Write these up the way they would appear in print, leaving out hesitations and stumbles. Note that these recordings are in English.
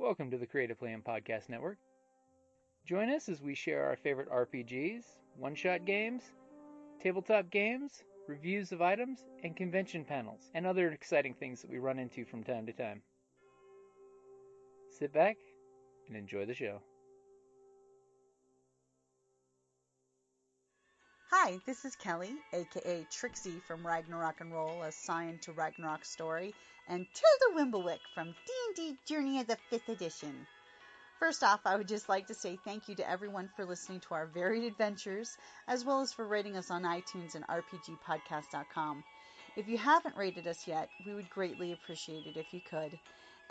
Welcome to the Creative Playing Podcast Network. Join us as we share our favorite RPGs, one-shot games, tabletop games, reviews of items, and convention panels, and other exciting things that we run into from time to time. Sit back and enjoy the show. Hi, this is Kellie, aka Trixie from Ragnarok and Roll, a Scion to Ragnarok story, and Tilda Wimblewick from D&D Journey of the 5th Edition. First off, I would just like to say thank you to everyone for listening to our varied adventures, as well as for rating us on iTunes and RPGpodcast.com. If you haven't rated us yet, we would greatly appreciate it if you could.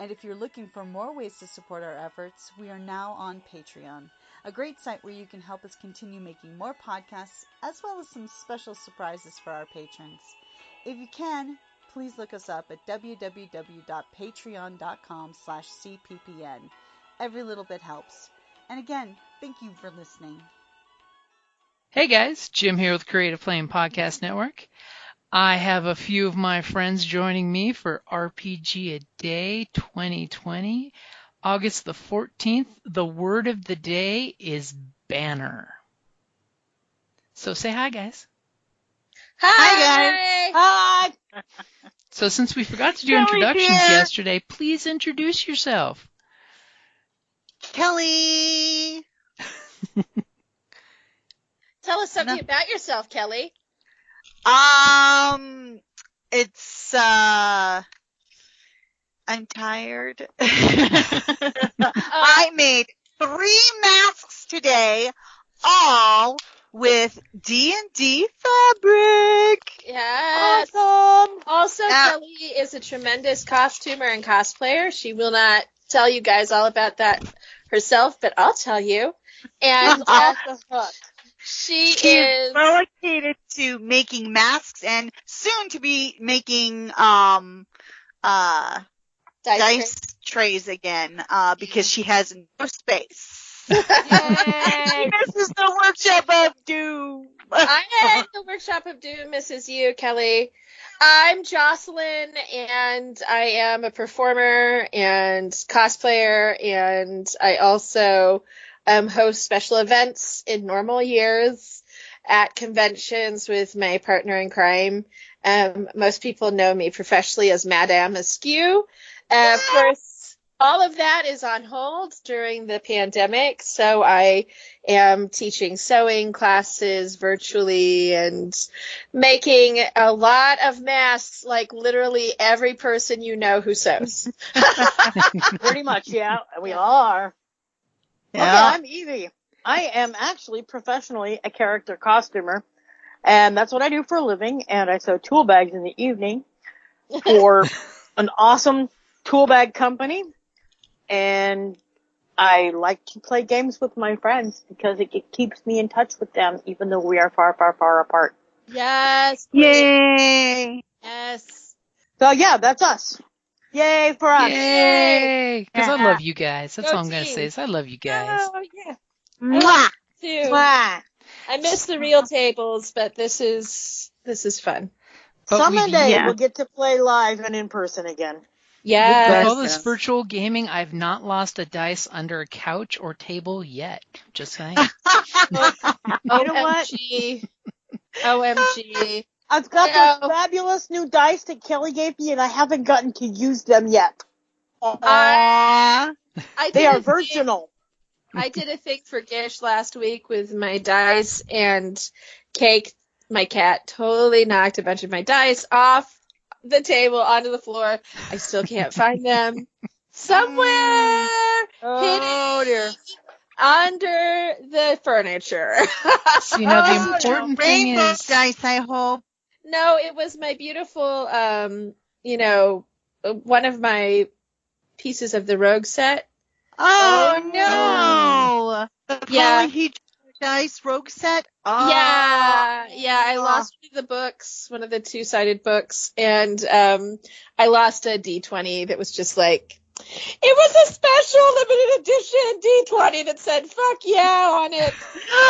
And if you're looking for more ways to support our efforts, we are now on Patreon, a great site where you can help us continue making more podcasts, as well as some special surprises for our patrons. If you can, please look us up at www.patreon.com/cppn. Every little bit helps. And again, thank you for listening. Hey guys, Jim here with Creative Playing Podcast Network. I have a few of my friends joining me for RPGaDAY2020. August the 14th, the word of the day is banner. So say hi, guys. Hi, guys. Hi! So since we forgot to do introductions yesterday, please introduce yourself. Kellie. Tell us something about yourself, Kellie. It's, I'm tired. I made 3 masks today, all with D&D fabric. Yes. Awesome. Also, Kellie is a tremendous costumer and cosplayer. She will not tell you guys all about that herself, but I'll tell you. And she is relegated to making masks and soon to be making dice trays again because she has no space. Yay! This is the workshop of doom. I am the workshop of doom, Mrs. You, Kellie. I'm Jocelynne, and I am a performer and cosplayer, and I also host special events in normal years at conventions with my partner in crime. Most people know me professionally as Madame Askew. Of course, all of that is on hold during the pandemic, so I am teaching sewing classes virtually and making a lot of masks, like literally every person you know who sews. Pretty much, yeah. We all are. Yeah. Okay, I'm Evie. I am actually professionally a character costumer, and that's what I do for a living, and I sew tool bags in the evening for an awesome tool bag company. And I like to play games with my friends because it keeps me in touch with them, even though we are far, far, far apart. Yes. Yay. Yes. So, yeah, that's us. Yay for us. Yay! Because I Yeah. love you guys. That's Go all I'm going to team. say is I love you guys. Oh, yeah. Mwah. Too. Mwah. I miss the real tables, but this is fun. But Someday yeah. we'll get to play live and in person again. Yes. With all this Yes. virtual gaming, I've not lost a dice under a couch or table yet. Just saying. You know what? OMG. OMG. I've got No. those fabulous new dice that Kellie gave me, and I haven't gotten to use them yet. I They did are a thing- virginal. I did a thing for Gish last week with my dice, and Cake, my cat, totally knocked a bunch of my dice off the table onto the floor. I still can't find them. Somewhere Oh, dear. under the furniture. So, you know, the Oh, important thing rainbow is... dice, I hope. No, it was my beautiful, one of my pieces of the Rogue set. Oh, no. The Yeah. Polyhedron dice rogue set? Oh. Yeah, I lost one of the books, one of the 2-sided books, and I lost a D20 that was just like, it was a special limited edition D20 that said "fuck yeah" on it.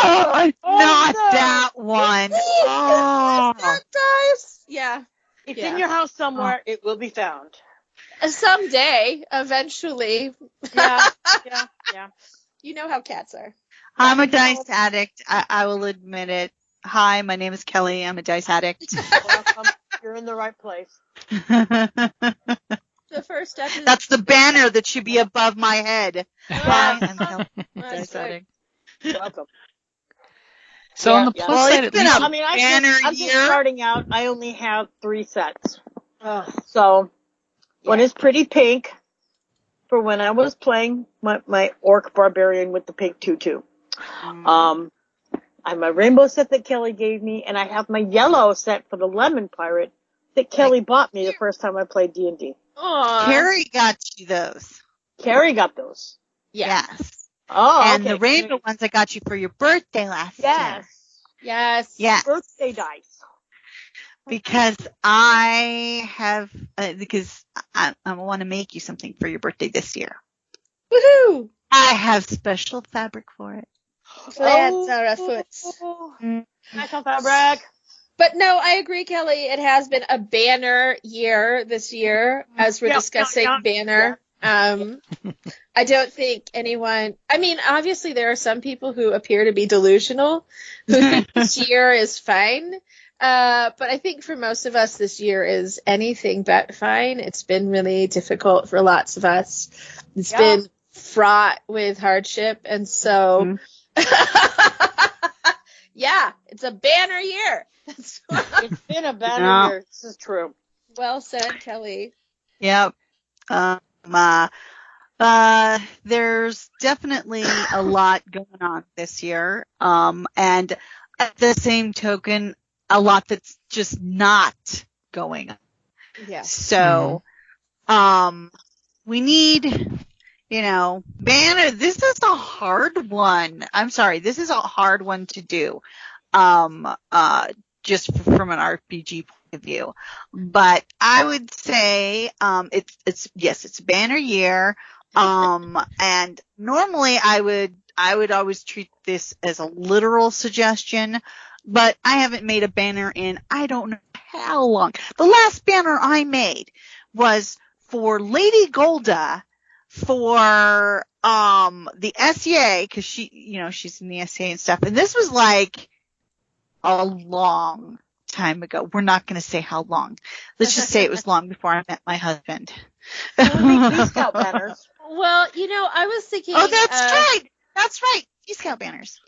No, not no. that one. Oh. Dice. Yeah. It's Yeah. in your house somewhere. It will be found. Someday, eventually. Yeah. You know how cats are. I'm a dice addict. I will admit it. Hi, my name is Kellie. I'm a dice addict. Welcome. You're in the right place. The first step is... That's the banner that should be above my head. Hi, I'm Kellie. That's Dice right. addict. Welcome. So on the plus Well, side, it's at been least a I'm just year. starting out. I only have 3 sets. So one is pretty pink for when I was playing my orc barbarian with the pink tutu. I have my rainbow set that Kellie gave me, and I have my yellow set for the lemon pirate that Kellie bought me the first time I played D&D. Aww. Carrie got you those. Carrie got those. Yeah. Yes. Oh, And the rainbow ones I got you for your birthday last year. Yes. Yes. Birthday dice. Because I want to make you something for your birthday this year. Woohoo! I have special fabric for it. Plants are afoot. Special fabric. But no, I agree, Kellie. It has been a banner year this year as we're discussing banner. I don't think anyone, I mean, obviously there are some people who appear to be delusional who think this year is fine. But I think for most of us, this year is anything but fine. It's been really difficult for lots of us. It's been fraught with hardship. And so, it's a banner year. It's been a banner year. This is true. Well said, Kellie. Yep. There's definitely a lot going on this year. And at the same token, a lot that's just not going on. Yeah. So, we need, banner. This is a hard one. I'm sorry. This is a hard one to do. Just from an RPG point of view, but I would say, it's a banner year. And normally I would always treat this as a literal suggestion, but I haven't made a banner in I don't know how long. The last banner I made was for Lady Golda for, the SEA, cause she's in the SEA and stuff. And this was like a long time ago. We're not going to say how long. Let's just say it was long before I met my husband. T Scout banners. Well, I was thinking. Oh, that's right. T Scout banners.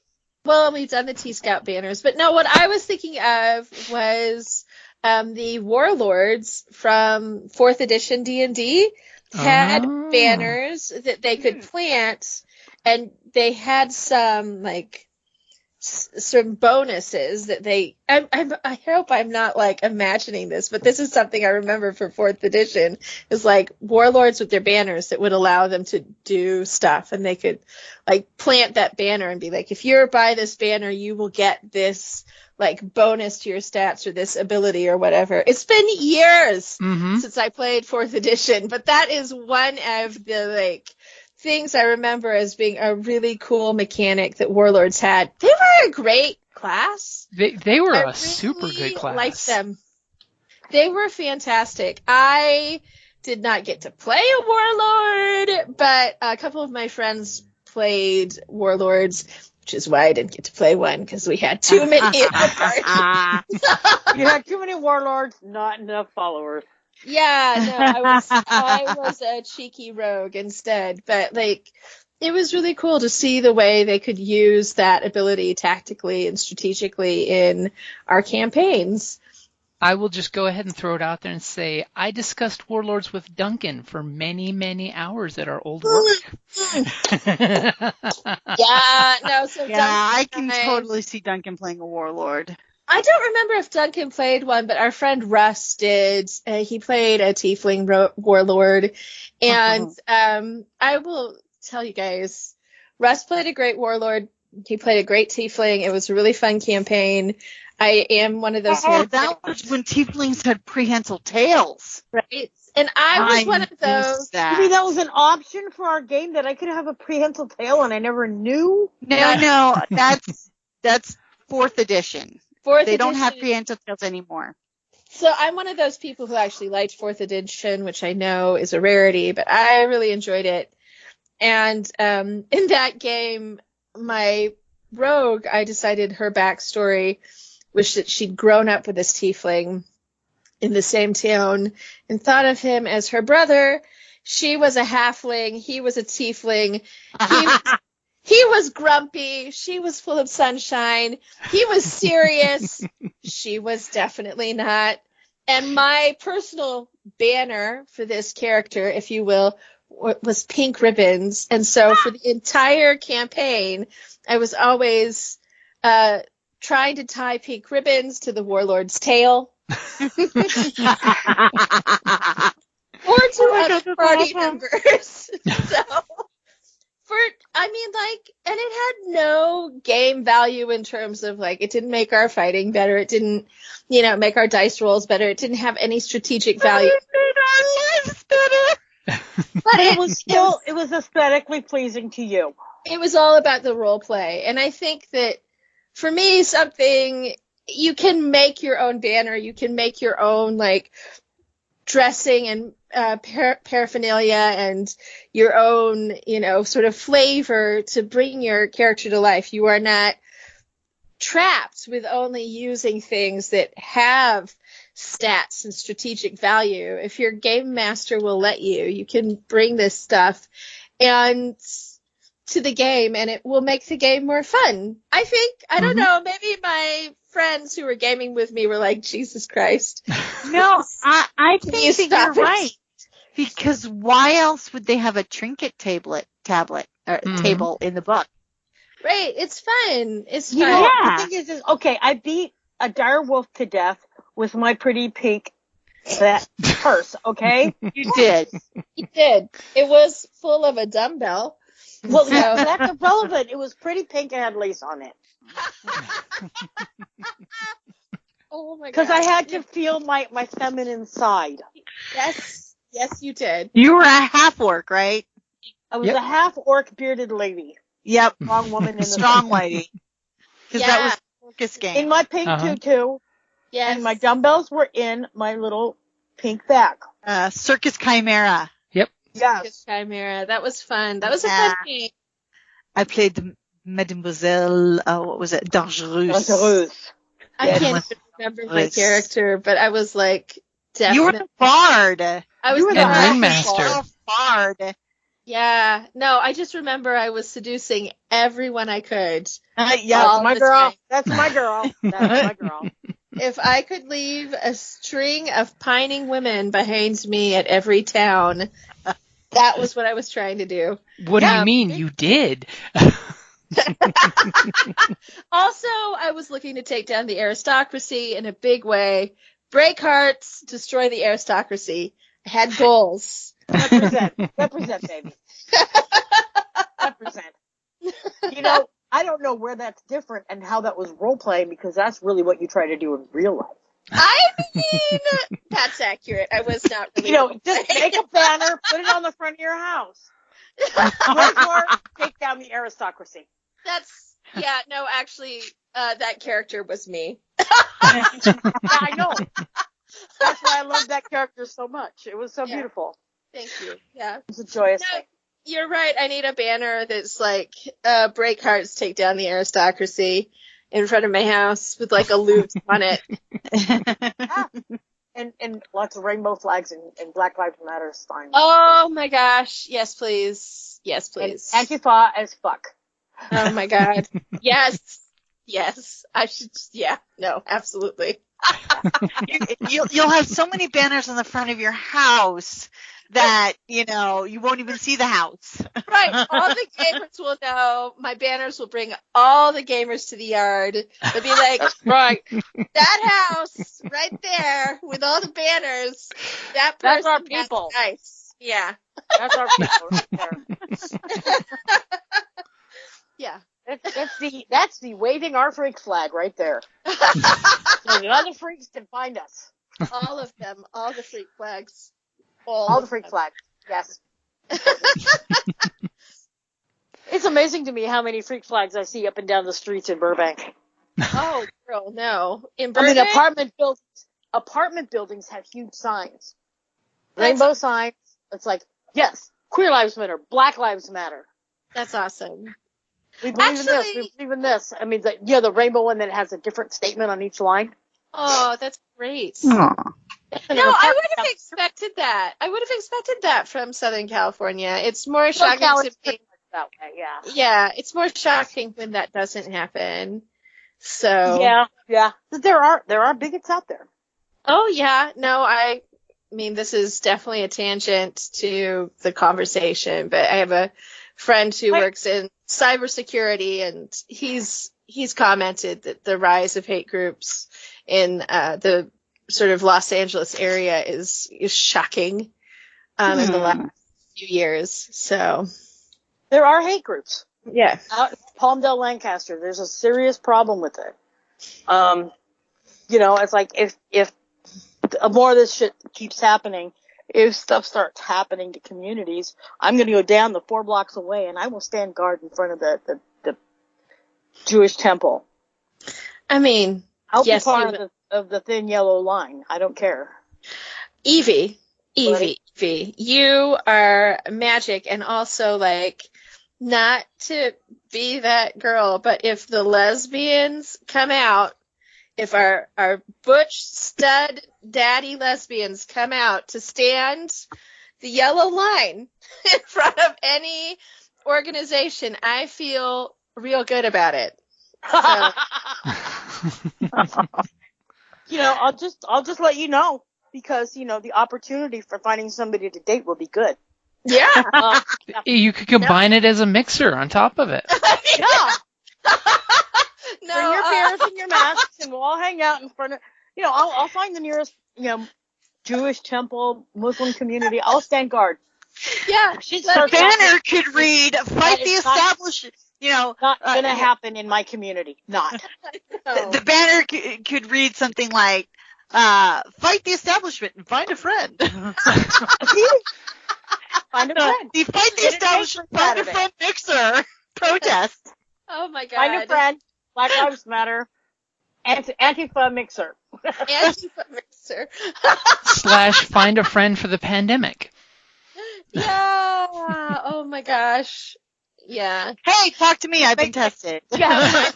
Well, we've done the T Scout banners, but no, what I was thinking of was the Warlords from 4th edition D&D had banners that they could plant, and they had some bonuses that I hope I'm not imagining this, but this is something I remember for 4th edition is warlords with their banners that would allow them to do stuff, and they could plant that banner and be if you're by this banner, you will get this bonus to your stats or this ability or whatever. It's been years since I played 4th edition, but that is one of the things I remember as being a really cool mechanic that Warlords had. They were a great class. They were a super good class. I liked them. They were fantastic. I did not get to play a Warlord, but a couple of my friends played Warlords, which is why I didn't get to play one, because we had too many in the party. You had too many Warlords, not enough followers. Yeah, no, I was a cheeky rogue instead, but it was really cool to see the way they could use that ability tactically and strategically in our campaigns. I will just go ahead and throw it out there and say I discussed Warlords with Duncan for many, many hours at our old work. Yeah, no, so Duncan, I can totally see Duncan playing a Warlord. I don't remember if Duncan played one, but our friend Russ did. He played a Tiefling Warlord. And I will tell you guys, Russ played a great Warlord. He played a great Tiefling. It was a really fun campaign. I am one of those nerds. That was when Tieflings had prehensile tails. Right. And I was one of those. You mean that was an option for our game, that I could have a prehensile tail and I never knew? No, that's 4th edition. They don't have prehensile tails anymore. So I'm one of those people who actually liked 4th edition, which I know is a rarity, but I really enjoyed it. And in that game, my rogue, I decided her backstory was that she'd grown up with this tiefling in the same town and thought of him as her brother. She was a halfling. He was a tiefling. He was grumpy. She was full of sunshine. He was serious. She was definitely not. And my personal banner for this character, if you will, was pink ribbons. And so for the entire campaign, I was always trying to tie pink ribbons to the warlord's tail. Or to other party members. And it had no game value in terms of, like, it didn't make our fighting better. It didn't, make our dice rolls better. It didn't have any strategic value. It made our lives better. But it was aesthetically pleasing to you. It was all about the role play. And I think that for me, you can make your own banner. You can make your own, like, dressing and paraphernalia and your own, sort of flavor to bring your character to life. You are not trapped with only using things that have stats and strategic value. If your game master will let you, you can bring this stuff and to the game, and it will make the game more fun. I think, I don't know, maybe my friends who were gaming with me were like, Jesus Christ. No, I think that stop you're it? right. Because why else would they have a trinket tablet table in the book? Right, it's fun. It's fun. You know, Yeah. the thing is, okay, I beat a dire wolf to death with my pretty pink purse, okay? You did. You did. It was full of a dumbbell. Well, that's irrelevant. It was pretty pink and had lace on it. Oh my god. Because I had to feel my feminine side. Yes, you did. You were a half orc, right? I was a half orc bearded lady. Yep. Strong woman in the Strong lady. Because that was the circus game. in my pink tutu. Yes. And my dumbbells were in my little pink bag. Circus Chimera. Yes. Chimera. That was fun. That was a fun game. I played the Mademoiselle, what was it? Dangereuse. Dangereuse. I can't even remember my character, but I was like, definitely. You were the bard. I was You were the ringmaster. Bard. Yeah. No, I just remember I was seducing everyone I could. That's my girl. That's my girl. That's my girl. If I could leave a string of pining women behind me at every town, that was what I was trying to do. What do you mean? You did. Also, I was looking to take down the aristocracy in a big way. Break hearts, destroy the aristocracy. I had goals. Represent, baby. Represent. I don't know where that's different and how that was role playing, because that's really what you try to do in real life. I mean, that's accurate. I was not really. Just make a banner, put it on the front of your house. Or take down the aristocracy. Actually, that character was me. I know. That's why I love that character so much. It was so beautiful. Thank you. Yeah. It was a joyous thing. You're right. I need a banner that's like, break hearts, take down the aristocracy in front of my house with like a loop on it. And lots of rainbow flags and Black Lives Matter signs. Oh my gosh. Yes, please. Yes, please. And Antifa as fuck. Oh my god. Yes. I should. Yeah. No, absolutely. You'll have so many banners on the front of your house that, you won't even see the house. Right. All the gamers will know. My banners will bring all the gamers to the yard. They'll be like, right, that house right there with all the banners. That's our people. Nice. Yeah. That's our people right there. Yeah. That's the waving our freak flag right there. So the other freaks can find us. All of them. All the freak flags. All the freak flags. Yes. It's amazing to me how many freak flags I see up and down the streets in Burbank. Oh, girl, no. In Burbank? Apartment buildings. apartment buildings have huge signs. Rainbow signs. It's like, yes, queer lives matter, black lives matter. That's awesome. We believe in this, we believe in this. I mean, the rainbow one that has a different statement on each line. Oh, that's great. Aw. No, I would have expected that. I would have expected that from Southern California. It's more shocking to me. That way, yeah. Yeah, it's more shocking when that doesn't happen. So yeah. There are bigots out there. Oh yeah, no, I mean this is definitely a tangent to the conversation, but I have a friend who works in cybersecurity, and he's commented that the rise of hate groups in the sort of Los Angeles area is shocking in the last few years. So there are hate groups. Yeah. Out in Palmdale, Lancaster, there's a serious problem with it. It's like if more of this shit keeps happening, if stuff starts happening to communities, I'm going to go down the 4 blocks away and I will stand guard in front of the Jewish temple. I mean, I'll be part of the thin yellow line. I don't care. Evie, you are magic, and also like, not to be that girl, but if the lesbians come out, if our butch stud daddy lesbians come out to stand the yellow line in front of any organization, I feel real good about it. So. I'll just let you know, because the opportunity for finding somebody to date will be good. Yeah. You could combine it as a mixer on top of it. Yeah. Bring your beers and your masks, and we'll all hang out in front of. I'll find the nearest Jewish temple, Muslim community. I'll stand guard. Yeah. The banner could read "Fight the establishment." Not gonna happen in my community. Not. The banner could read something like, "Fight the establishment and find a friend." Find a friend. The fight the establishment, find a friend mixer protest. Oh my God. Find a friend. Black Lives Matter. Antifa mixer. Antifa mixer. / find a friend for the pandemic. Yeah. Oh my gosh. Yeah. Hey, talk to me. I've been tested. Yeah.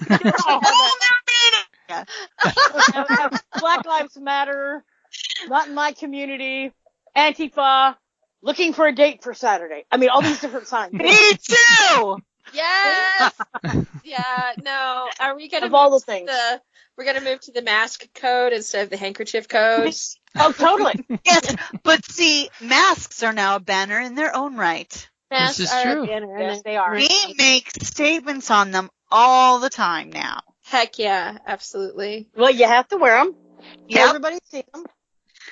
Black Lives Matter. Not in my community. Antifa. Looking for a date for Saturday. I mean, all these different signs. Me too. Yes. Yeah. No. Are we gonna of all the things? We're gonna move to the mask code instead of the handkerchief code. Oh, totally. Yes, but see, masks are now a banner in their own right. Masks This is are true. a banner, Yes, they are. We make statements on them all the time now. Heck yeah, absolutely. Well, you have to wear them. Yep. Everybody sees them.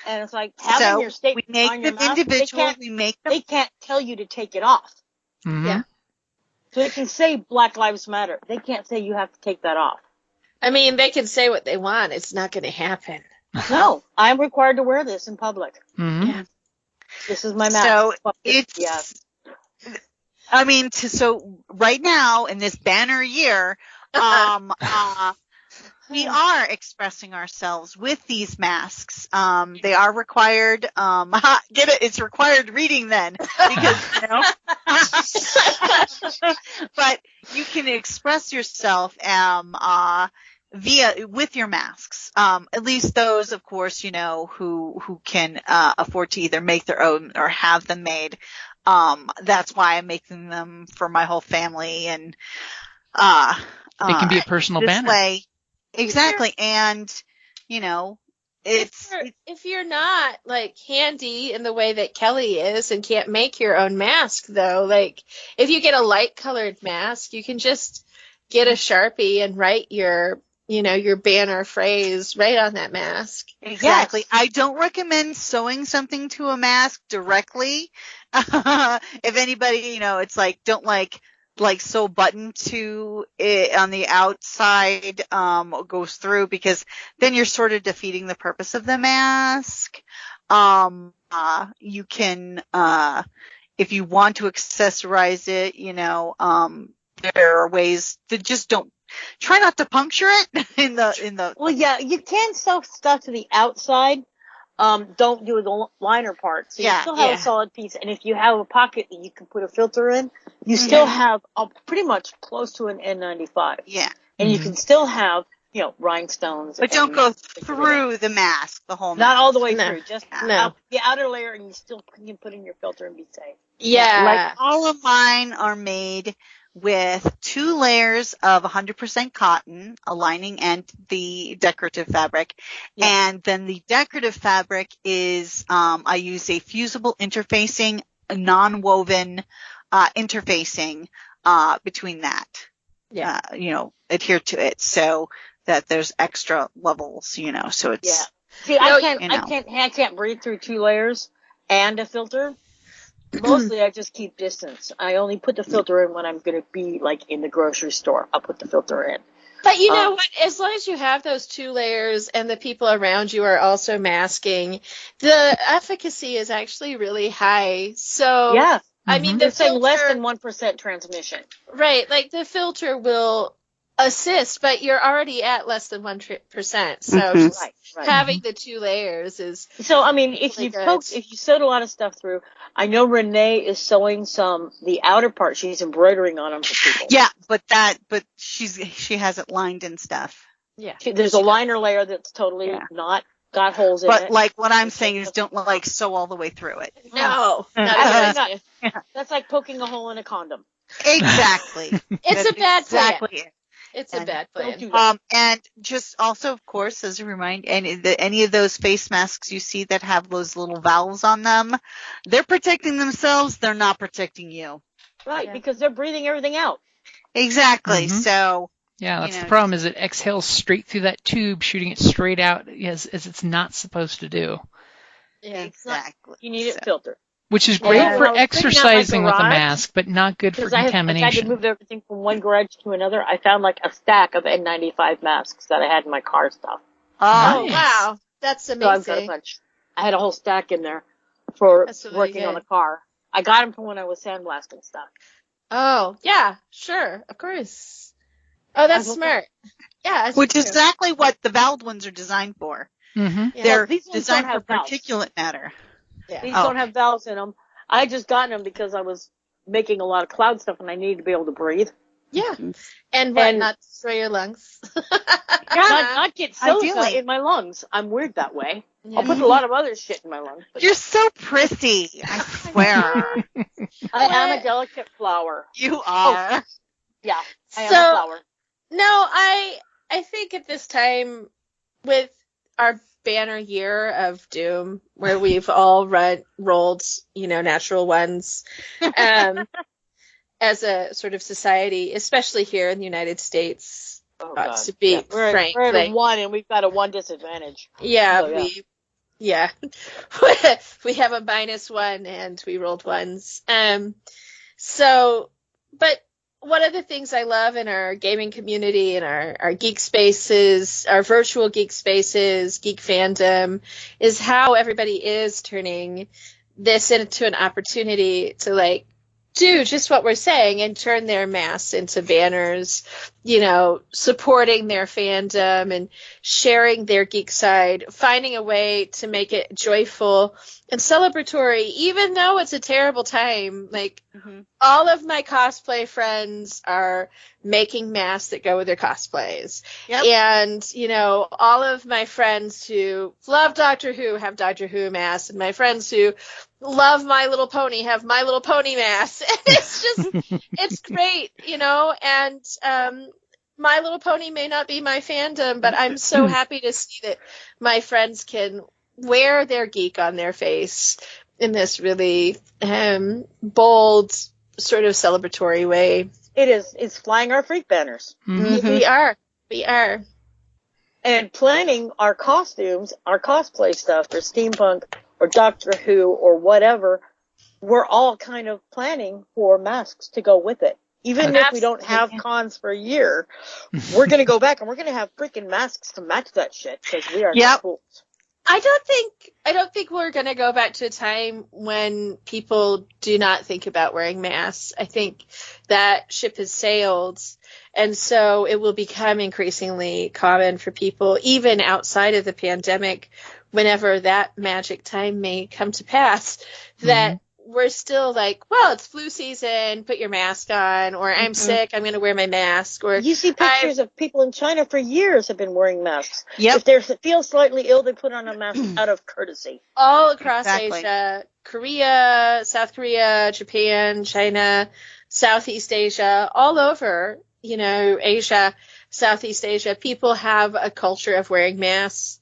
And it's like having your statement we make on your them mask, individual. We make them. They can't tell you to take it off. Mm-hmm. Yeah. So they can say Black Lives Matter. They can't say you have to take that off. I mean, they can say what they want. It's not going to happen. No, I'm required to wear this in public. Mm-hmm. Yeah. This is my mask. So it's so right now in this banner year, we are expressing ourselves with these masks. They are required. Get it? It's required reading then, because but you can express yourself with your masks. At least those, of course, who can afford to either make their own or have them made. That's why I'm making them for my whole family, and It can be a personal this banner. way. Exactly. And, if you're not like handy in the way that Kellie is and can't make your own mask, though, like if you get a light colored mask, you can just get a Sharpie and write your banner phrase right on that mask. Exactly. Yes. I don't recommend sewing something to a mask directly. If anybody, it's like, don't like sew a button to it on the outside, goes through, because then you're sort of defeating the purpose of the mask. You can, if you want to accessorize it, there are ways to just don't Try not to puncture it in the. Well, yeah, you can sew stuff to the outside. Don't do the liner part. So you still have a solid piece. And if you have a pocket that you can put a filter in, you still have pretty much close to an N95. Yeah. And you can still have, rhinestones. But don't go through the mask, the whole mask. Not all the way through. Just No. the outer layer, and you still can put in your filter and be safe. Yeah. Like all of mine are made with 2 layers of 100% cotton, a lining and the decorative fabric. Yeah. And then the decorative fabric is, I use a fusible interfacing, a non-woven, interfacing, between that. Yeah. Adhere to it so that there's extra levels, so it's. Yeah. See, I can't breathe through 2 layers and a filter. Mostly I just keep distance. I only put the filter in when I'm going to be like in the grocery store. I'll put the filter in. But you know what? As long as you have those 2 layers and the people around you are also masking, the efficacy is actually really high. So, yeah. I mean, they're saying less than 1% transmission. Right. Like the filter will assist, but you're already at less than 1%. So just having the 2 layers is. So, I mean, if you sewed a lot of stuff through, I know Renee is sewing the outer part. She's embroidering on them for people. Yeah, but she has it lined and stuff. Yeah. There's a liner layer that's totally not got holes in it. But like what I'm saying is don't sew all the way through it. No. That's like poking a hole in a condom. Exactly. It's a bad plan. It. It's a bad plan. And just also, of course, as a reminder, any of those face masks you see that have those little valves on them, they're protecting themselves. They're not protecting you. Right, because they're breathing everything out. Exactly. So. Yeah, that's the problem. Is it exhales straight through that tube, shooting it straight out as it's not supposed to do. Yeah, exactly. You need it filtered. Which is great for exercising with a mask, but not good for contamination. I had to move everything from one garage to another. I found like a stack of N95 masks that I had in my car stuff. Oh, wow. That's amazing. So I've got a bunch. I had a whole stack in there for working on the car. I got them from when I was sandblasting stuff. Oh, yeah, sure, of course. Oh, that's smart. Yeah. Which is exactly what the valved ones are designed for. Mm-hmm. Yeah. They're designed for particulate matter. Yeah. These don't have valves in them. I just got them because I was making a lot of cloud stuff and I needed to be able to breathe. Yeah. And not destroy your lungs. not get silica in my lungs. I'm weird that way. Yeah. I'll put a lot of other shit in my lungs. You're so pretty. I swear. I am a delicate flower. You are. Oh, yeah. I am a flower. No, I think at this time with our banner year of doom where we've all rolled, natural ones, as a sort of society, especially here in the United States, to be frank. We're at 1 and we've got a 1 disadvantage. Yeah, so, we have a -1 and we rolled 1s. But one of the things I love in our gaming community and our geek spaces, our virtual geek spaces, geek fandom, is how everybody is turning this into an opportunity to do just what we're saying and turn their masks into banners, supporting their fandom and sharing their geek side, finding a way to make it joyful and celebratory, even though it's a terrible time. All of my cosplay friends are making masks that go with their cosplays. Yep. And, all of my friends who love Doctor Who have Doctor Who masks, and my friends who love My Little Pony have My Little Pony masks. It's just, it's great, and My Little Pony may not be my fandom, but I'm so happy to see that my friends can wear their geek on their face in this really bold, sort of celebratory way. It is. It's flying our freak banners. Mm-hmm. We are. And planning our costumes, our cosplay stuff for steampunk or Doctor Who or whatever, we're all kind of planning for masks to go with it. Even if we don't have cons for a year, we're going to go back and we're going to have freaking masks to match that shit because we are fools. I don't think we're going to go back to a time when people do not think about wearing masks. I think that ship has sailed, and so it will become increasingly common for people, even outside of the pandemic, whenever that magic time may come to pass, that we're still like, well, it's flu season, put your mask on, or I'm sick, I'm going to wear my mask. Or you see pictures of people in China for years have been wearing masks. Yep. If they feel slightly ill, they put on a mask out of courtesy. All across Exactly. Asia, Korea, South Korea, Japan, China, Southeast Asia, all over, Asia, Southeast Asia, people have a culture of wearing masks.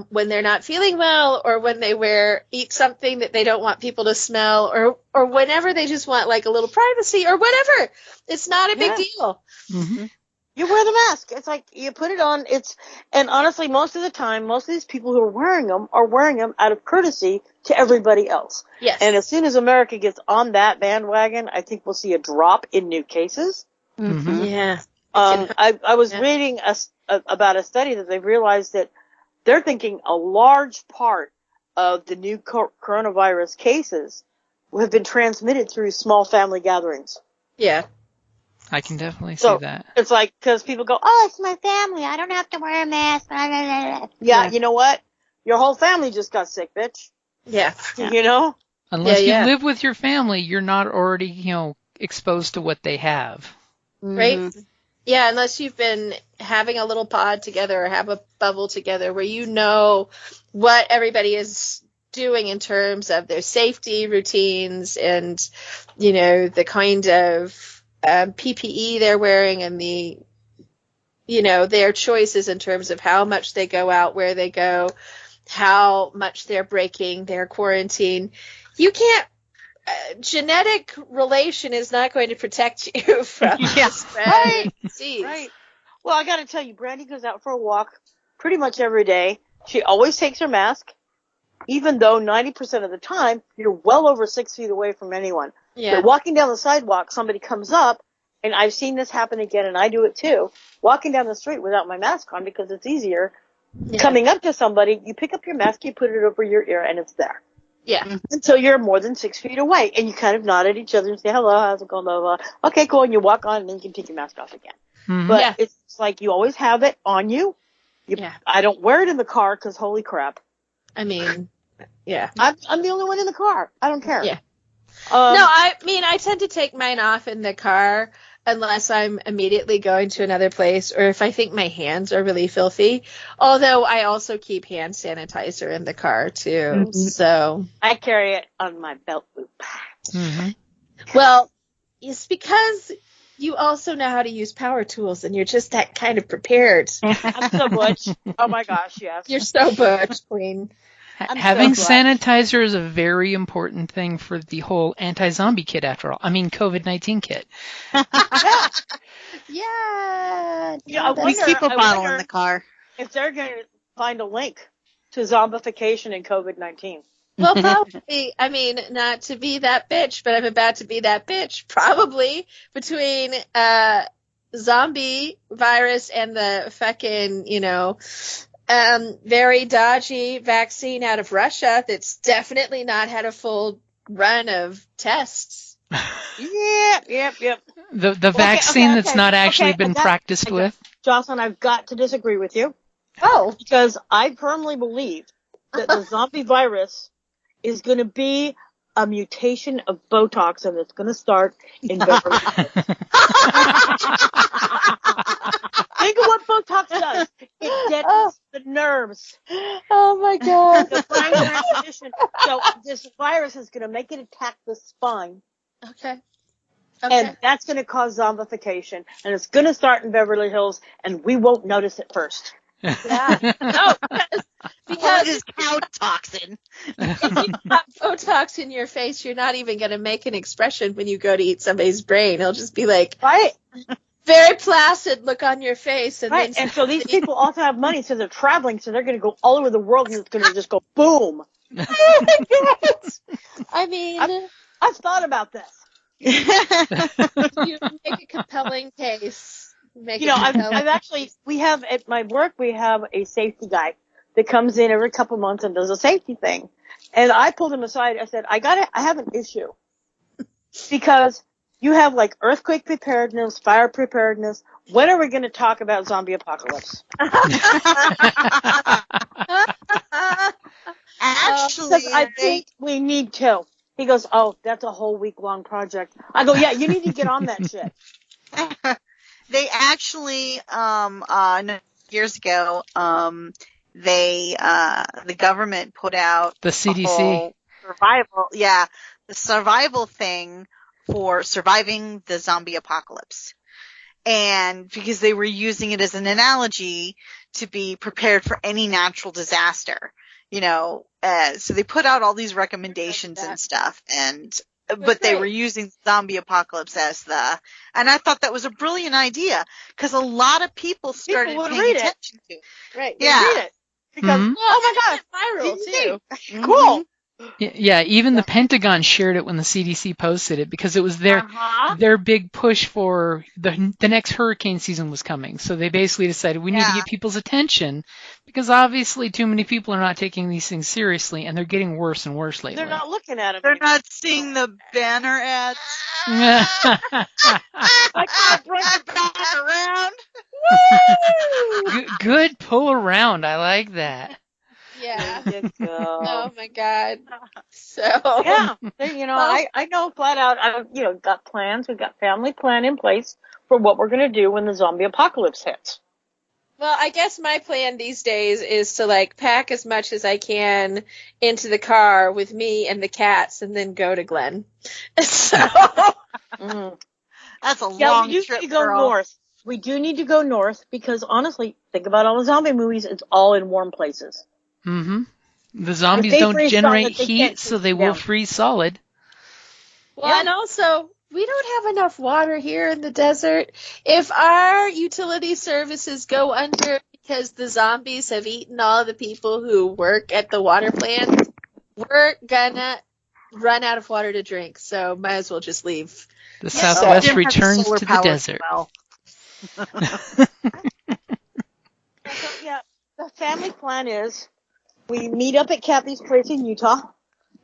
When they're not feeling well, or when they eat something that they don't want people to smell, or whenever they just want like a little privacy or whatever. It's not a big deal. Mm-hmm. You wear the mask. It's like you put it on. And honestly, most of the time, most of these people who are wearing them out of courtesy to everybody else. Yes. And as soon as America gets on that bandwagon, I think we'll see a drop in new cases. Mm-hmm. Yeah. I was reading about a study that they realized that they're thinking a large part of the new coronavirus cases have been transmitted through small family gatherings. Yeah. I can definitely see that. It's like, because people go, oh, it's my family, I don't have to wear a mask. Blah, blah, blah. Yeah, you know what? Your whole family just got sick, bitch. Yeah. You know? Unless you live with your family, you're not already, exposed to what they have. Right? Yeah, unless you've been having a little pod together or have a bubble together where you know what everybody is doing in terms of their safety routines and, the kind of PPE they're wearing and their choices in terms of how much they go out, where they go, how much they're breaking their quarantine. You can't. Genetic relation is not going to protect you from the spread of disease. Right. Well, I got to tell you, Brandy goes out for a walk pretty much every day. She always takes her mask, even though 90% of the time you're well over 6 feet away from anyone. Yeah. But walking down the sidewalk, somebody comes up, and I've seen this happen again, and I do it too. Walking down the street without my mask on because it's easier. Yeah. Coming up to somebody, you pick up your mask, you put it over your ear, and it's there. Yeah. And so you're more than 6 feet away, and you kind of nod at each other and say, hello, how's it going, blah, blah, blah. Okay, cool, and you walk on, and then you can take your mask off again. Mm-hmm. But it's like you always have it on you. I don't wear it in the car because holy crap. I mean, yeah. I'm the only one in the car. I don't care. Yeah. No, I tend to take mine off in the car unless I'm immediately going to another place or if I think my hands are really filthy. Although I also keep hand sanitizer in the car too. Mm-hmm. So I carry it on my belt loop. Mm-hmm. Well, it's because you also know how to use power tools and you're just that kind of prepared. I'm so butch. Oh my gosh, yes. You're so butch, Queen. Having sanitizer is a very important thing for the whole anti-zombie kit, after all. I mean, COVID-19 kit. Yeah. We keep a bottle in the car. If they're going to find a link to zombification and COVID-19. Well, probably, I mean, not to be that bitch, but I'm about to be that bitch. Probably between zombie virus and the fucking, very dodgy vaccine out of Russia that's definitely not had a full run of tests. Yep. The vaccine that's not actually been practiced with. Jocelyn, I've got to disagree with you. Oh. Because I firmly believe that the zombie virus is going to be a mutation of Botox, and it's going to start in Beverly Hills. Think of what Botox does. It deadens the nerves. Oh, my God. The primary condition. So this virus is going to make it attack the spine. Okay. And that's going to cause zombification. And it's going to start in Beverly Hills, and we won't notice it first. Yeah. No, because it's cow toxin. If you've got Botox in your face, you're not even going to make an expression when you go to eat somebody's brain. It'll just be like, very placid look on your face. And and so these people also have money, so they're traveling, so they're going to go all over the world, and it's going to just go boom. Oh my God. I mean, I've thought about this. You make a compelling case. I've actually, we have at my work, we have a safety guy that comes in every couple months and does a safety thing. And I pulled him aside. I said, I have an issue. Because you have like earthquake preparedness, fire preparedness. When are we going to talk about zombie apocalypse? Actually, Because I think we need to. He goes, oh, that's a whole week-long project. I go, yeah, you need to get on that shit. they actually, years ago, the government put out The a CDC. whole the survival thing for surviving the zombie apocalypse. And because they were using it as an analogy to be prepared for any natural disaster, so they put out all these recommendations and stuff, but they were using zombie apocalypse as and I thought that was a brilliant idea because a lot of people started paying attention to it. Right. Yeah. Read it. Because, Mhm. oh my God, viral too. Cool. Yeah, even the Pentagon shared it when the CDC posted it because it was their big push for the next hurricane season was coming. So they basically decided we need to get people's attention because obviously too many people are not taking these things seriously and they're getting worse and worse lately. They're not looking at them. They're not seeing the banner ads. Like I bring it back around. Good pull around. I like that. Yeah. There you go. Oh my God. So Yeah, I know flat out. I've got plans. We've got family plan in place for what we're gonna do when the zombie apocalypse hits. Well, I guess my plan these days is to pack as much as I can into the car with me and the cats, and then go to Glen. So That's a long we do trip, need to go girl. north. We do need to go north because honestly, think about all the zombie movies. It's all in warm places. Mm-hmm. The zombies If they don't freeze generate solid, they heat, can't so freeze they will down. freeze solid. Well, and also, we don't have enough water here in the desert. If our utility services go under because the zombies have eaten all the people who work at the water plant, we're gonna run out of water to drink. So might as well just leave. The Southwest Jim has returns solar to the power desert. as well. The family plan is we meet up at Kathy's place in Utah,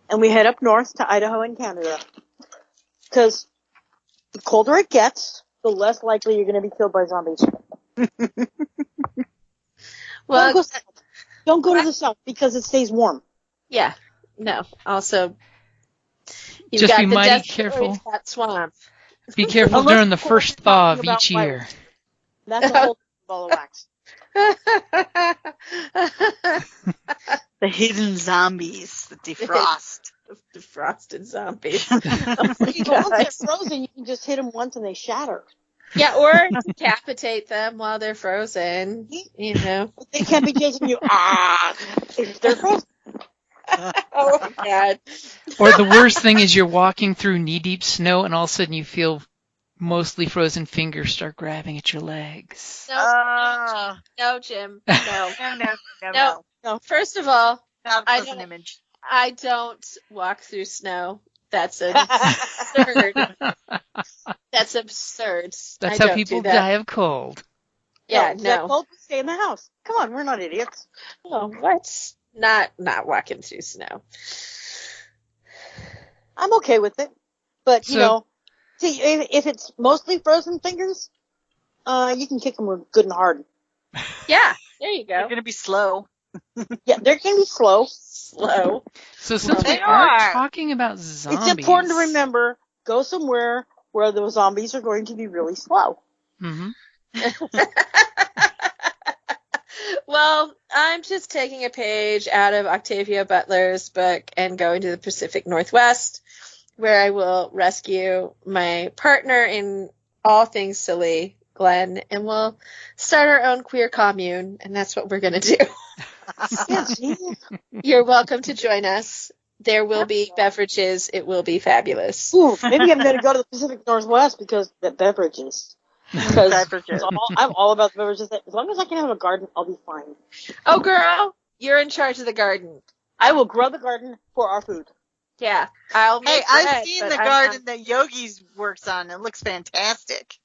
and we head up north to Idaho and Canada. Because the colder it gets, the less likely you're going to be killed by zombies. Well, don't go to the south because it stays warm. Yeah. No. Also, you've Just got be the mighty desert careful. or you've got swamp. Be careful Unless during the of course first you're thaw of talking about each fire. year. That's a whole ball of wax. The hidden zombies that defrost. Defrosted zombies. Once they're frozen, you can just hit them once and they shatter. Yeah, or decapitate them while they're frozen. They can't be chasing you. If they're frozen. Oh my God. Or the worst thing is you're walking through knee-deep snow and all of a sudden you feel mostly frozen fingers start grabbing at your legs. No, Jim. No. No. First of all, Not a pleasant image. I don't walk through snow. That's absurd. That's absurd. That's how people die of cold. Yeah, That cold, stay in the house. Come on, we're not idiots. Oh, what? Not walking through snow. I'm okay with it. But, So- see, if it's mostly frozen fingers, you can kick them good and hard. Yeah, there you They're go. going to be slow. Yeah, they're going to be slow. Slow. So since we They are are. talking about zombies... It's important to remember, go somewhere where the zombies are going to be really slow. Mm-hmm. Well, I'm just taking a page out of Octavia Butler's book and going to the Pacific Northwest, where I will rescue my partner in all things silly, Glenn, and we'll start our own queer commune, and that's what we're going to do. Yes. You're welcome to join us. There will be beverages. It will be fabulous. Ooh, maybe I'm going to go to the Pacific Northwest because the beverages. Because I'm all about the beverages. As long as I can have a garden, I'll be fine. Oh, girl, you're in charge of the garden. I will grow the garden for our food. Yeah, I'll make Hey, bread, I've seen but the garden that Yogi's works on. It looks fantastic.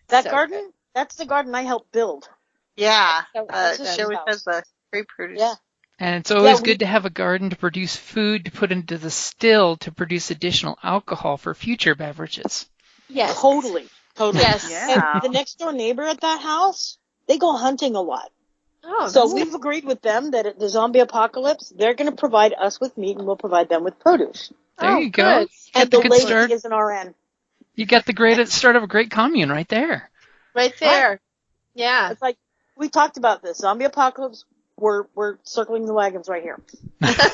That So garden, good. that's the garden I helped build. Yeah. So She always has the great produce. Yeah. And it's always good to have a garden to produce food to put into the still to produce additional alcohol for future beverages. Yes. Totally. Yes. Yeah. And the next door neighbor at that house, they go hunting a lot. Oh, So we've agreed with them that at the zombie apocalypse, they're going to provide us with meat and we'll provide them with produce. There you go. Good. And the lady is an RN. You got the great start of a great commune right there. Right there. Right. Yeah. It's like, we talked about this. Zombie apocalypse, we're circling the wagons right here. That's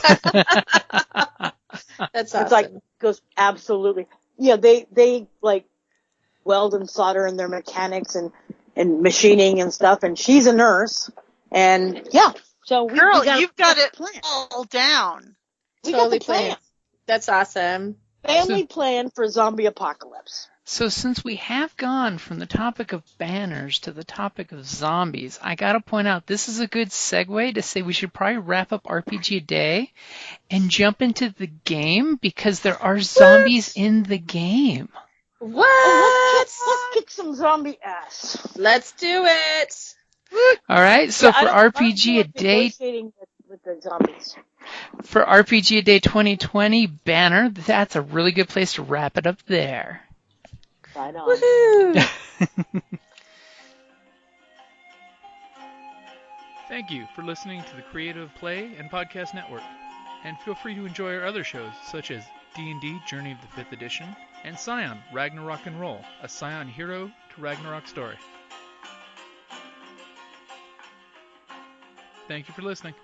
awesome. It's like, goes absolutely. Yeah, they like weld and solder and they're mechanics and machining and stuff. And she's a nurse. And yeah, so Girl, we you've got it plan. all down. We Totally got the plan. planned. That's awesome. Family plan for zombie apocalypse. So since we have gone from the topic of banners to the topic of zombies, I got to point out this is a good segue to say we should probably wrap up RPG a Day and jump into the game because there are zombies in the game. What? Oh, let's kick some zombie ass. Let's do it. All right, so for I RPG a don't Day, negotiating with the zombies. for RPG a Day 2020 banner, that's a really good place to wrap it up there. Right on. Woohoo! Thank you for listening to the Creative Play and Podcast Network. And feel free to enjoy our other shows, such as D&D Journey of the 5th Edition and Scion Ragnarok and Roll, a Scion hero to Ragnarok story. Thank you for listening.